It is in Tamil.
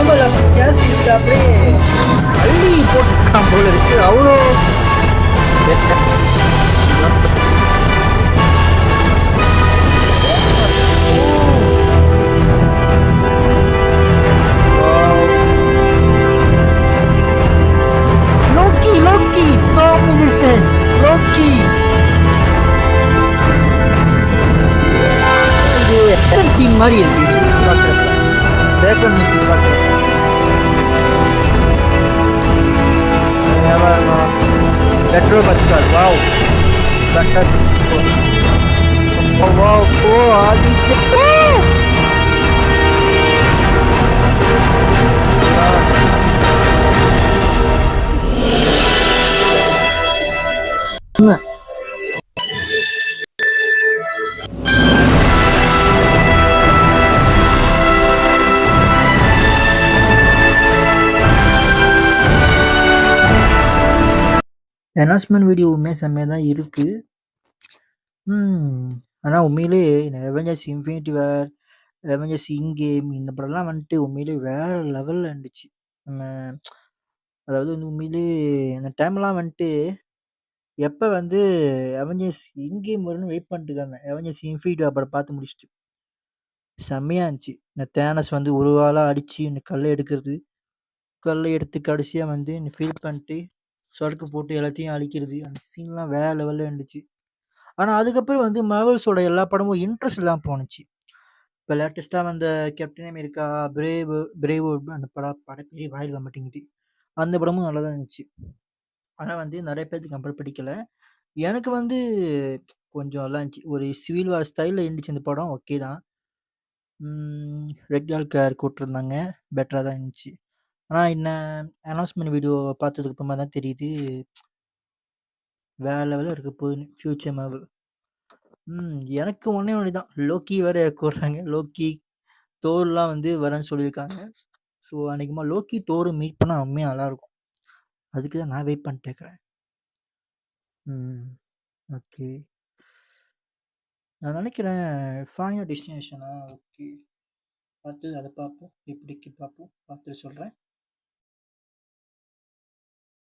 ஆமால கேஷ் லிஸ்ட் அப்படியே அள்ளி போட்டுருக்கான் போல இருக்கு அவ்வளோ. லோக்கி லோக்கி டாமினிசன் லோக்கி இது டீம் மாதிரி இருக்கு பார்க்குறப்ப. பேக்ரவுண்ட் மியூசிக் பார்க்குறப்ப Pedro Pascal wow fantastic. Wow oh Aditya announcement வீடியோவுமே செம்மையாக தான் இருக்குது. ஆனால் உண்மையிலே Avengers Infinity War, Avengers endgame இந்த படம்லாம் வந்துட்டு உண்மையிலே வேறு லெவலில் இருந்துச்சு. நம்ம அதாவது வந்து உண்மையிலே அந்த டைம்லாம் வந்துட்டு எப்போ வந்து அவெஞ்சர்ஸ் இன் கேம் வரும்னு வெயிட் பண்ணிட்டு இருக்காங்க. அவெஞ்சர்ஸ் இன்ஃபினிட்டி வார் படம் பார்த்து முடிச்சுட்டு செம்மையாக இருந்துச்சு. இந்த தேனஸ் வந்து ஒரு வாளாக அடித்து இந்த கல்லை எடுக்கிறது, கல்லை எடுத்து கடைசியாக வந்து இந்த ஃபீல் பண்ணிட்டு சொடக்கு போட்டு எல்லாத்தையும் அழிக்கிறது, அந்த சீன்லாம் வேற லெவலில் இருந்துச்சு. ஆனால் அதுக்கப்புறம் வந்து மார்வல்ஸோட எல்லா படமும் இன்ட்ரெஸ்ட் இல்லாமல் போணுச்சு. இப்போ லேட்டஸ்ட்டாக வந்த கேப்டன் அமெரிக்கா, பிரேவ் அந்த படப்பேரே வாயில் வர மாட்டேங்குது. அந்த படமும் நல்லா தான் இருந்துச்சு. ஆனால் வந்து நிறைய பேருக்கு கம்பேர் பிடிக்கல. எனக்கு வந்து கொஞ்சம் நல்லா இருந்துச்சு. ஒரு சிவில் வார் ஸ்டைலில் இருந்துச்சு அந்த படம். ஓகே தான். ரெட் ஆல்கார் கூப்பிட்ருந்தாங்க, பெட்டராக தான் இருந்துச்சு. ஆனால் இந்த அனௌன்ஸ்மெண்ட் வீடியோ பார்த்ததுக்கு அப்புறமா தான் தெரியுது வேற லெவலில் இருக்க போகுதுன்னு ஃபியூச்சர் மார்வல். எனக்கு ஒன்று தான், லோக்கி வேற கூடுறாங்க. லோக்கி தோர்லாம் வந்து வரேன்னு சொல்லியிருக்காங்க. ஸோ அன்றைக்குமா லோக்கி தோர் மீட் பண்ணால் உண்மையாக நல்லாயிருக்கும். அதுக்கு தான் நான் வெயிட் பண்ணிட்டு இருக்கிறேன். ஓகே, நான் நினைக்கிறேன் ஃபைனல் டெஸ்டினேஷனா. ஓகே, பார்த்து அதை பார்ப்போம், எப்படிக்கு பார்ப்போம், பார்த்துட்டு சொல்கிறேன்.